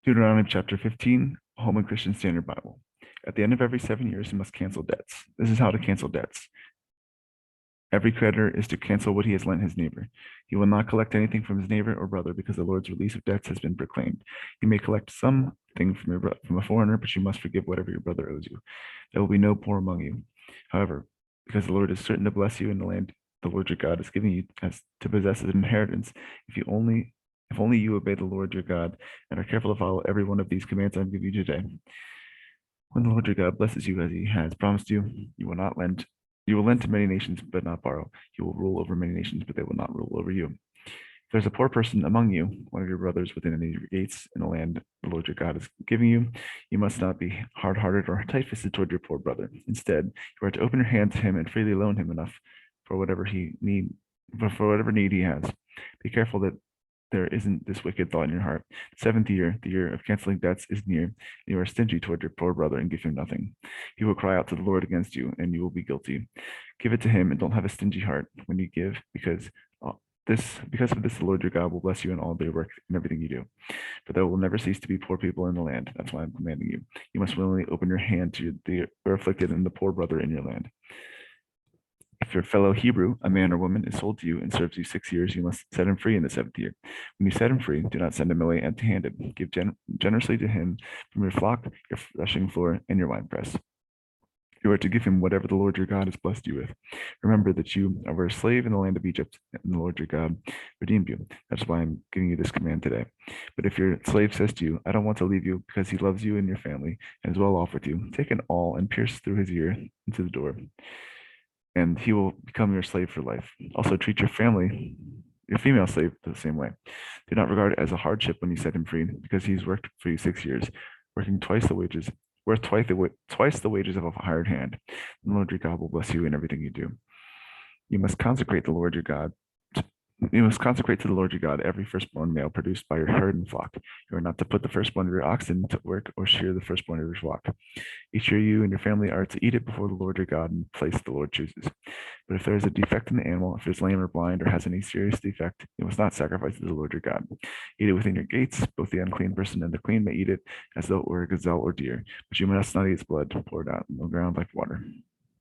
Deuteronomy chapter 15, Holman Christian Standard Bible. At the end of every 7 years, you must cancel debts. This is how to cancel debts. Every creditor is to cancel what he has lent his neighbor. He will not collect anything from his neighbor or brother because the Lord's release of debts has been proclaimed. You may collect something from a foreigner, but you must forgive whatever your brother owes you. There will be no poor among you. However, because the Lord is certain to bless you in the land the Lord your God is giving you as to possess as an inheritance, if only you obey the Lord your God and are careful to follow every one of these commands I'm giving you today. When the Lord your God blesses you as he has promised you, you will lend to many nations, but not borrow. You will rule over many nations, but they will not rule over you. If there's a poor person among you, one of your brothers within any of your gates in the land the Lord your God is giving you, you must not be hard-hearted or tight-fisted toward your poor brother. Instead, you are to open your hand to him and freely loan him enough for whatever need he has. Be careful that there isn't this wicked thought in your heart. The seventh year, the year of canceling debts, is near, and you are stingy toward your poor brother and give him nothing. He will cry out to the Lord against you, and you will be guilty. Give it to him, and don't have a stingy heart when you give, because of this, the Lord your God will bless you in all your work and everything you do. For there will never cease to be poor people in the land. That's why I'm commanding you. You must willingly open your hand to the afflicted and the poor brother in your land. If your fellow Hebrew, a man or woman, is sold to you and serves you 6 years, you must set him free in the seventh year. When you set him free, do not send him away empty-handed. Give generously to him from your flock, your threshing floor, and your winepress. You are to give him whatever the Lord your God has blessed you with. Remember that you were a slave in the land of Egypt, and the Lord your God redeemed you. That's why I'm giving you this command today. But if your slave says to you, I don't want to leave you because he loves you and your family and is well off with you, take an awl and pierce through his ear into the door, and he will become your slave for life. Also, treat your female slave the same way. Do not regard it as a hardship when you set him free, because he's worked for you 6 years, working twice the wages, worth twice the wages of a hired hand. The Lord your God will bless you in everything you do. You must consecrate the Lord your God. You must consecrate to the Lord your God every firstborn male produced by your herd and flock. You are not to put the firstborn of your oxen to work or shear the firstborn of your flock. Each year you and your family are to eat it before the Lord your God in the place the Lord chooses. But if there is a defect in the animal, if it is lame or blind or has any serious defect, you must not sacrifice it to the Lord your God. Eat it within your gates. Both the unclean person and the clean may eat it as though it were a gazelle or deer, but you must not eat its blood poured out on the ground like water.